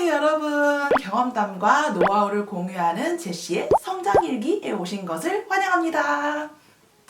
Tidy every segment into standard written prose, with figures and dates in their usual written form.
안녕하세요 여러분. 경험담과 노하우를 공유하는 제시의 성장일기에 오신 것을 환영합니다.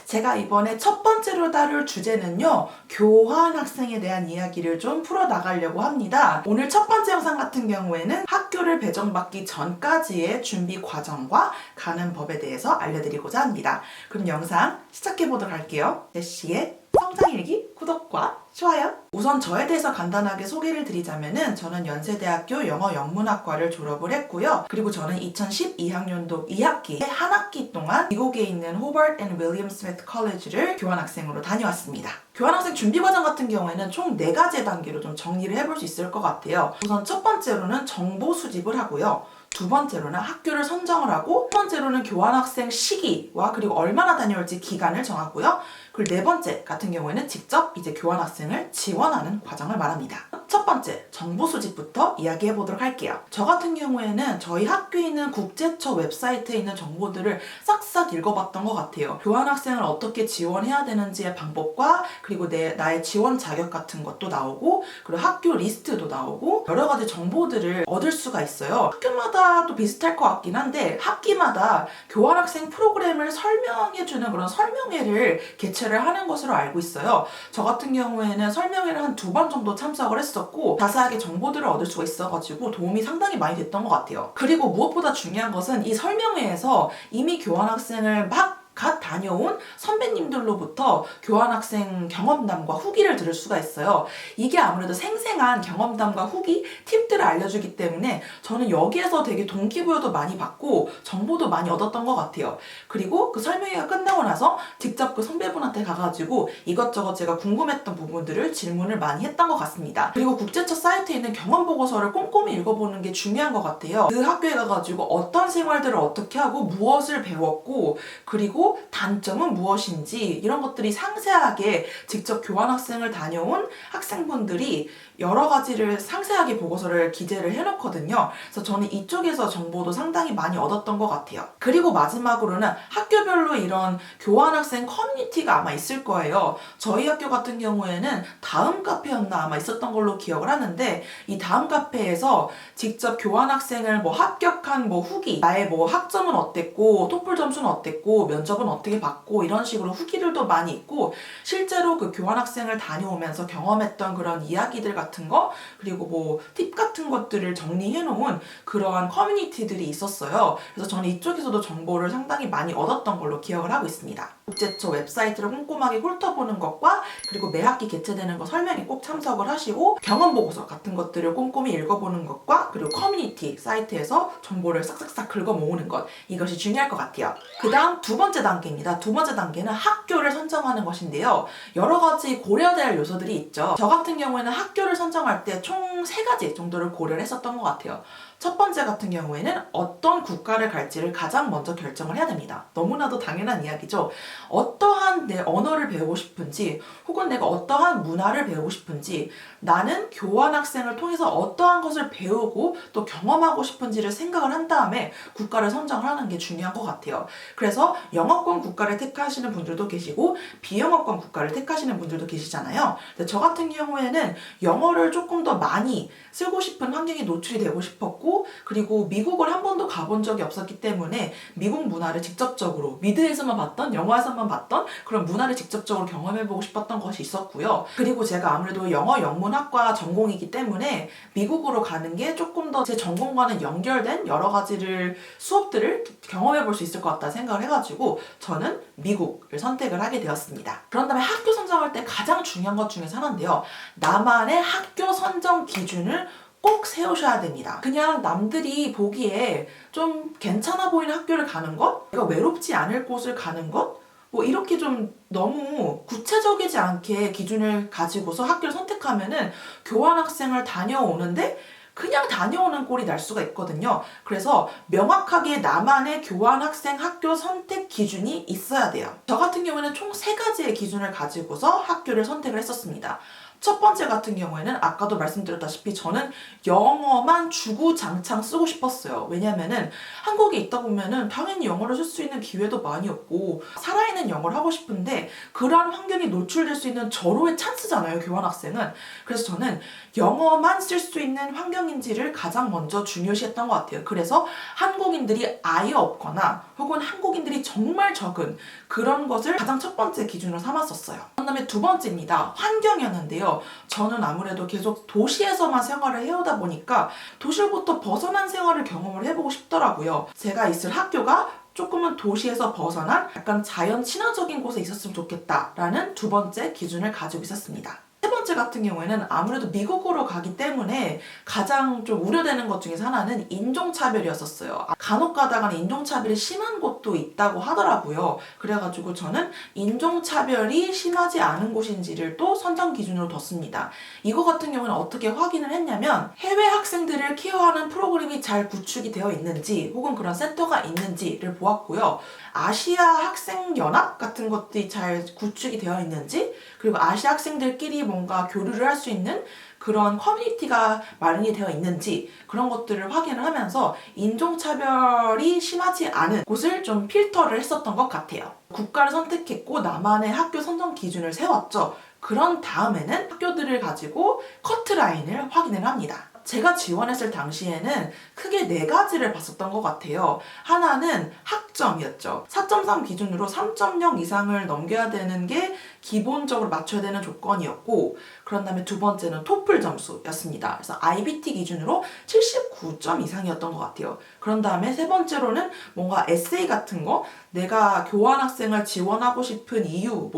제가 이번에 첫 번째로 다룰 주제는요, 교환학생에 대한 이야기를 좀 풀어나가려고 합니다. 오늘 첫 번째 영상 같은 경우에는 학교를 배정받기 전까지의 준비 과정과 가는 법에 대해서 알려드리고자 합니다. 그럼 영상 시작해보도록 할게요. 제시의 성장일기 구독과 좋아요. 우선 저에 대해서 간단하게 소개를 드리자면은 저는 연세대학교 영어영문학과를 졸업을 했고요. 그리고 저는 2012학년도 2학기 한 학기 동안 미국에 있는 호버트 앤 윌리엄 스미스 컬리지를 교환학생으로 다녀왔습니다. 교환학생 준비과정 같은 경우에는 총 4가지 단계로 좀 정리를 해볼 수 있을 것 같아요. 우선 첫 번째로는 정보 수집을 하고요. 두 번째로는 학교를 선정을 하고, 세 번째로는 교환학생 시기와 그리고 얼마나 다녀올지 기간을 정하고요. 그리고 네 번째 같은 경우에는 직접 이제 교환학생을 지원하는 과정을 말합니다. 첫 번째, 정보 수집부터 이야기해 보도록 할게요. 저 같은 경우에는 저희 학교에 있는 국제처 웹사이트에 있는 정보들을 싹싹 읽어봤던 것 같아요. 교환학생을 어떻게 지원해야 되는지의 방법과 그리고 나의 지원 자격 같은 것도 나오고, 그리고 학교 리스트도 나오고, 여러 가지 정보들을 얻을 수가 있어요. 학교마다 또 비슷할 것 같긴 한데 학기마다 교환학생 프로그램을 설명해주는 그런 설명회를 개최를 하는 것으로 알고 있어요. 저 같은 경우에는 설명회를 한 2번 정도 참석을 했었고, 자세하게 정보들을 얻을 수가 있어가지고 도움이 상당히 많이 됐던 것 같아요. 그리고 무엇보다 중요한 것은 이 설명회에서 이미 교환학생을 갓 다녀온 선배님들로부터 교환학생 경험담과 후기를 들을 수가 있어요. 이게 아무래도 생생한 경험담과 후기, 팁들을 알려주기 때문에 저는 여기에서 되게 동기부여도 많이 받고 정보도 많이 얻었던 것 같아요. 그리고 그 설명회가 끝나고 나서 직접 그 선배분한테 가가지고 이것저것 제가 궁금했던 부분들을 질문을 많이 했던 것 같습니다. 그리고 국제처 사이트에 있는 경험보고서를 꼼꼼히 읽어보는 게 중요한 것 같아요. 그 학교에 가가지고 어떤 생활들을 어떻게 하고 무엇을 배웠고, 그리고 단점은 무엇인지 이런 것들이 상세하게 직접 교환학생을 다녀온 학생분들이 여러 가지를 상세하게 보고서를 기재를 해놓거든요. 그래서 저는 이쪽에서 정보도 상당히 많이 얻었던 것 같아요. 그리고 마지막으로는 학교별로 이런 교환학생 커뮤니티가 아마 있을 거예요. 저희 학교 같은 경우에는 다음 카페였나 아마 있었던 걸로 기억을 하는데, 이 다음 카페에서 직접 교환학생을 합격한 후기, 나의 학점은 어땠고, 토플 점수는 어땠고, 면접은 어떻게 받고, 이런 식으로 후기들도 많이 있고, 실제로 그 교환학생을 다녀오면서 경험했던 그런 이야기들 같은 거, 그리고 팁 같은 것들을 정리해 놓은 그러한 커뮤니티들이 있었어요. 그래서 저는 이쪽에서도 정보를 상당히 많이 얻었던 걸로 기억을 하고 있습니다. 국제처 웹사이트를 꼼꼼하게 훑어보는 것과 그리고 매 학기 개최되는 거 설명에 꼭 참석을 하시고, 경험보고서 같은 것들을 꼼꼼히 읽어보는 것과 그리고 커뮤니티 사이트에서 정보를 싹싹싹 긁어 모으는 것, 이것이 중요할 것 같아요. 그 다음 두 번째 단계입니다. 두 번째 단계는 학교를 선정하는 것인데요. 여러 가지 고려해야 할 요소들이 있죠. 저 같은 경우에는 학교를 선정할 때 총 3가지 정도를 고려를 했었던 것 같아요. 첫 번째 같은 경우에는 어떤 국가를 갈지를 가장 먼저 결정을 해야 됩니다. 너무나도 당연한 이야기죠. 어떠한 내 언어를 배우고 싶은지, 혹은 내가 어떠한 문화를 배우고 싶은지, 나는 교환학생을 통해서 어떠한 것을 배우고 또 경험하고 싶은지를 생각을 한 다음에 국가를 선정을 하는 게 중요한 것 같아요. 그래서 영어권 국가를 택하시는 분들도 계시고 비영어권 국가를 택하시는 분들도 계시잖아요. 근데 저 같은 경우에는 영어를 조금 더 많이 쓰고 싶은 환경에 노출이 되고 싶었고, 그리고 미국을 한 번도 가본 적이 없었기 때문에 미국 문화를 직접적으로 미드에서만 봤던, 영화에서만 봤던 그런 문화를 직접적으로 경험해보고 싶었던 것이 있었고요. 그리고 제가 아무래도 영어 영문학과 전공이기 때문에 미국으로 가는 게 조금 더 제 전공과는 연결된 여러 가지를 수업들을 경험해볼 수 있을 것 같다 생각을 해가지고 저는 미국을 선택을 하게 되었습니다. 그런 다음에 학교 선정할 때 가장 중요한 것 중에서 하나인데요. 나만의 학교 선정 기준을 꼭 세우셔야 됩니다. 그냥 남들이 보기에 좀 괜찮아 보이는 학교를 가는 것? 내가 외롭지 않을 곳을 가는 것? 이렇게 좀 너무 구체적이지 않게 기준을 가지고서 학교를 선택하면은 교환학생을 다녀오는데 그냥 다녀오는 꼴이 날 수가 있거든요. 그래서 명확하게 나만의 교환학생 학교 선택 기준이 있어야 돼요. 저 같은 경우는 총 3가지의 기준을 가지고서 학교를 선택을 했었습니다. 첫 번째 같은 경우에는 아까도 말씀드렸다시피 저는 영어만 주구장창 쓰고 싶었어요. 왜냐면은 한국에 있다 보면은 당연히 영어를 쓸 수 있는 기회도 많이 없고 살아있는 영어를 하고 싶은데 그러한 환경에 노출될 수 있는 절호의 찬스잖아요, 교환학생은. 그래서 저는 영어만 쓸 수 있는 환경인지를 가장 먼저 중요시했던 것 같아요. 그래서 한국인들이 아예 없거나 혹은 한국인들이 정말 적은 그런 것을 가장 첫 번째 기준으로 삼았었어요. 그 다음에 두 번째입니다. 환경이었는데요. 저는 아무래도 계속 도시에서만 생활을 해오다 보니까 도시로부터 벗어난 생활을 경험을 해보고 싶더라고요. 제가 있을 학교가 조금은 도시에서 벗어난 약간 자연 친화적인 곳에 있었으면 좋겠다라는 두 번째 기준을 가지고 있었습니다. 세 번째 같은 경우에는 아무래도 미국으로 가기 때문에 가장 좀 우려되는 것 중에서 하나는 인종차별이었었어요. 간혹 가다가는 인종차별이 심한 곳도 있다고 하더라고요. 그래가지고 저는 인종차별이 심하지 않은 곳인지를 또 선정 기준으로 뒀습니다. 이거 같은 경우는 어떻게 확인을 했냐면 해외 학생들을 케어하는 프로그램이 잘 구축이 되어 있는지 혹은 그런 센터가 있는지를 보았고요. 아시아 학생연합 같은 것들이 잘 구축이 되어 있는지 그리고 아시아 학생들끼리 뭔가 교류를 할 수 있는 그런 커뮤니티가 마련이 되어 있는지 그런 것들을 확인을 하면서 인종차별이 심하지 않은 곳을 좀 필터를 했었던 것 같아요. 국가를 선택했고 나만의 학교 선정 기준을 세웠죠. 그런 다음에는 학교들을 가지고 커트라인을 확인을 합니다. 제가 지원했을 당시에는 크게 4가지를 봤었던 것 같아요. 하나는 학점이었죠. 4.3 기준으로 3.0 이상을 넘겨야 되는 게 기본적으로 맞춰야 되는 조건이었고 그런 다음에 두 번째는 토플 점수였습니다. 그래서 IBT 기준으로 79점 이상이었던 것 같아요. 그런 다음에 세 번째로는 뭔가 에세이 같은 거 내가 교환학생을 지원하고 싶은 이유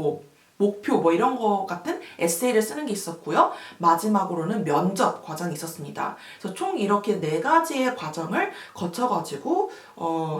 목표 이런 거 같은 에세이를 쓰는 게 있었고요. 마지막으로는 면접 과정이 있었습니다. 그래서 총 이렇게 4가지의 과정을 거쳐가지고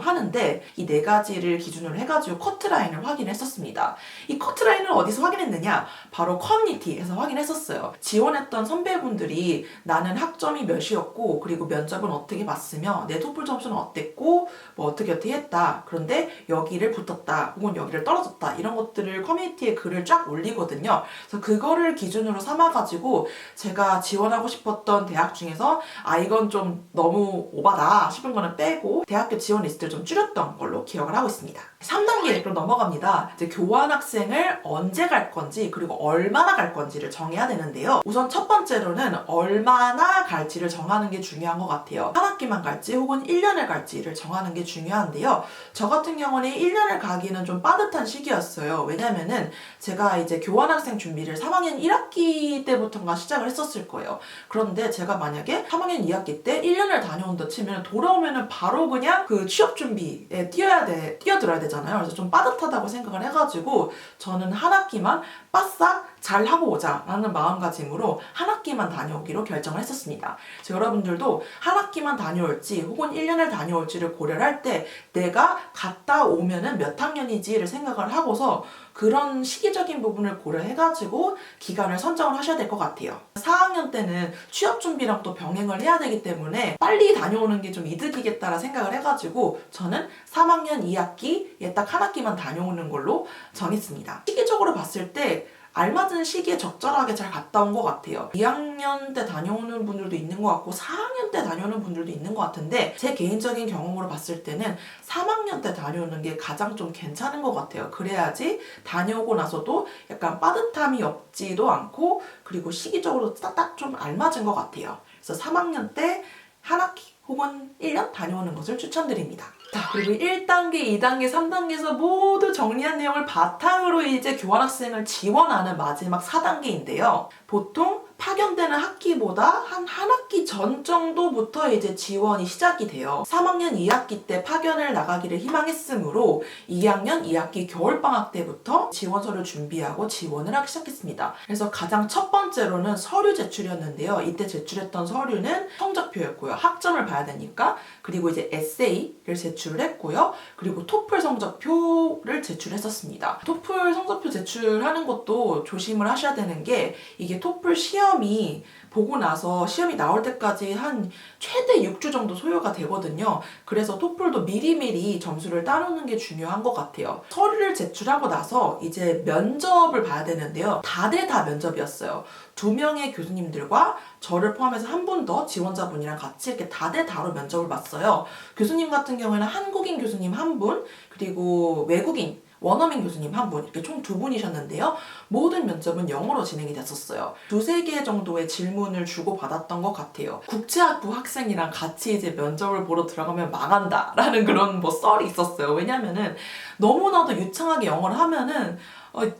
하는데 이 4가지를 기준으로 해가지고 커트라인을 확인했었습니다. 이 커트라인을 어디서 확인했느냐? 바로 커뮤니티에서 확인했었어요. 지원했던 선배분들이 나는 학점이 몇이었고 그리고 면접은 어떻게 봤으며 내 토플 점수는 어땠고 어떻게 했다. 그런데 여기를 붙었다 혹은 여기를 떨어졌다 이런 것들을 커뮤니티에 글을 쫙 올리거든요. 그래서 그거를 기준으로 삼아가지고 제가 지원하고 싶었던 대학 중에서 이건 좀 너무 오바다 싶은 거는 빼고 대학교 지원 리스트를 좀 줄였던 걸로 기억을 하고 있습니다. 3단계로 넘어갑니다. 이제 교환학생을 언제 갈 건지 그리고 얼마나 갈 건지를 정해야 되는데요. 우선 첫 번째로는 얼마나 갈지를 정하는 게 중요한 것 같아요. 한 학기만 갈지 혹은 1년을 갈지를 정하는 게 중요한데요. 저 같은 경우는 1년을 가기는 좀 빠듯한 시기였어요. 왜냐면은 제가 이제 교환학생 준비를 3학년 1학기 때부터인가 시작을 했었을 거예요. 그런데 제가 만약에 3학년 2학기 때 1년을 다녀온다 치면 돌아오면은 바로 그냥 그 취업 준비에 뛰어들어야 되잖아요. 그래서 좀 빠듯하다고 생각을 해가지고 저는 한 학기만 바싹 잘 하고 오자라는 마음가짐으로 한 학기만 다녀오기로 결정을 했었습니다. 그래서 여러분들도 한 학기만 다녀올지 혹은 1년을 다녀올지를 고려를 할 때 내가 갔다 오면은 몇 학년이지를 생각을 하고서 그런 시기적인 부분을 고려해가지고 기간을 선정을 하셔야 될 것 같아요. 4학년 때는 취업 준비랑 또 병행을 해야 되기 때문에 빨리 다녀오는 게 좀 이득이겠다라 생각을 해가지고 저는 3학년 2학기에 딱 한 학기만 다녀오는 걸로 정했습니다. 시기적으로 봤을 때 알맞은 시기에 적절하게 잘 갔다 온 것 같아요. 2학년 때 다녀오는 분들도 있는 것 같고 4학년 때 다녀오는 분들도 있는 것 같은데 제 개인적인 경험으로 봤을 때는 3학년 때 다녀오는 게 가장 좀 괜찮은 것 같아요. 그래야지 다녀오고 나서도 약간 빠듯함이 없지도 않고 그리고 시기적으로 딱 좀 알맞은 것 같아요. 그래서 3학년 때 한 학기 혹은 1년 다녀오는 것을 추천드립니다. 자, 그리고 1단계, 2단계, 3단계에서 모두 정리한 내용을 바탕으로 이제 교환학생을 지원하는 마지막 4단계인데요. 보통 파견되는 학기보다 한 학기 전 정도부터 이제 지원이 시작이 돼요. 3학년 2학기 때 파견을 나가기를 희망했으므로 2학년 2학기 겨울방학 때부터 지원서를 준비하고 지원을 하기 시작했습니다. 그래서 가장 첫 번째로는 서류 제출이었는데요. 이때 제출했던 서류는 성적표였고요. 학점을 봐야 되니까. 그리고 이제 에세이를 제출을 했고요. 그리고 토플 성적표를 제출했었습니다. 토플 성적표 제출하는 것도 조심을 하셔야 되는 게 이게 토플 시험 시험이 보고 나서 시험이 나올 때까지 한 최대 6주 정도 소요가 되거든요. 그래서 토플도 미리미리 점수를 따놓는 게 중요한 것 같아요. 서류를 제출하고 나서 이제 면접을 봐야 되는데요. 다들 다 면접이었어요. 2명의 교수님들과 저를 포함해서 한 분 더 지원자분이랑 같이 이렇게 다들 다로 면접을 봤어요. 교수님 같은 경우에는 한국인 교수님 한 분, 그리고 외국인 원어민 교수님 한 분, 이렇게 총 2분이셨는데요. 모든 면접은 영어로 진행이 됐었어요. 2-3개 정도의 질문을 주고받았던 것 같아요. 국제학부 학생이랑 같이 이제 면접을 보러 들어가면 망한다 라는 그런 뭐 썰이 있었어요. 왜냐면은 너무나도 유창하게 영어를 하면은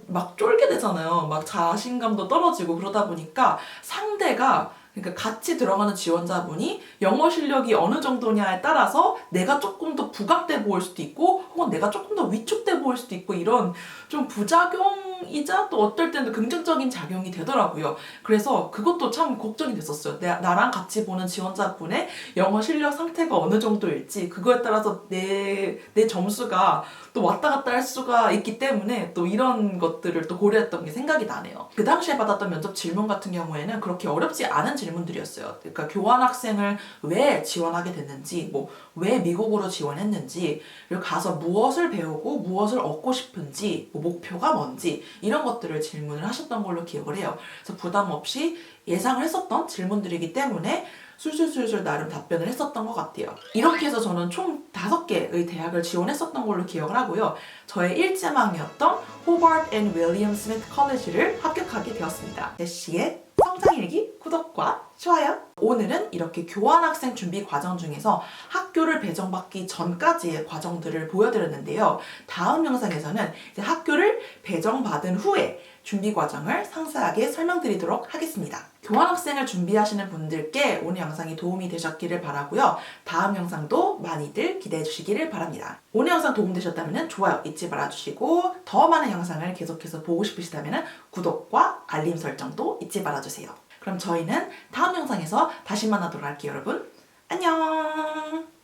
막 쫄게 되잖아요. 막 자신감도 떨어지고 그러다 보니까 상대가, 그러니까 같이 들어가는 지원자분이 영어 실력이 어느 정도냐에 따라서 내가 조금 더 부각돼 보일 수도 있고 혹은 내가 조금 더 위축돼 보일 수도 있고 이런 좀 부작용이자 또 어떨 때는 긍정적인 작용이 되더라고요. 그래서 그것도 참 걱정이 됐었어요. 나랑 같이 보는 지원자분의 영어 실력 상태가 어느 정도일지 그거에 따라서 내 점수가 또 왔다 갔다 할 수가 있기 때문에 또 이런 것들을 또 고려했던 게 생각이 나네요. 그 당시에 받았던 면접 질문 같은 경우에는 그렇게 어렵지 않은 질문들이었어요. 그러니까 교환학생을 왜 지원하게 됐는지, 뭐 왜 미국으로 지원했는지, 그리고 가서 무엇을 배우고 무엇을 얻고 싶은지, 뭐 목표가 뭔지 이런 것들을 질문을 하셨던 걸로 기억을 해요. 그래서 부담 없이 예상을 했었던 질문들이기 때문에 술술술술 나름 답변을 했었던 것 같아요. 이렇게 해서 저는 총 5개의 대학을 지원했었던 걸로 기억을 하고요. 저의 일지망이었던 호버드 앤 윌리엄 스미스 컬리지를 합격하게 되었습니다. 제시의 성장일기 구독과 좋아요! 오늘은 이렇게 교환학생 준비 과정 중에서 학교를 배정받기 전까지의 과정들을 보여드렸는데요. 다음 영상에서는 이제 학교를 배정받은 후에 준비 과정을 상세하게 설명드리도록 하겠습니다. 교환학생을 준비하시는 분들께 오늘 영상이 도움이 되셨기를 바라고요. 다음 영상도 많이들 기대해 주시기를 바랍니다. 오늘 영상 도움되셨다면 좋아요 잊지 말아주시고 더 많은 영상을 계속해서 보고 싶으시다면 구독과 알림 설정도 잊지 말아주세요. 그럼 저희는 다음 영상에서 다시 만나도록 할게요, 여러분. 안녕!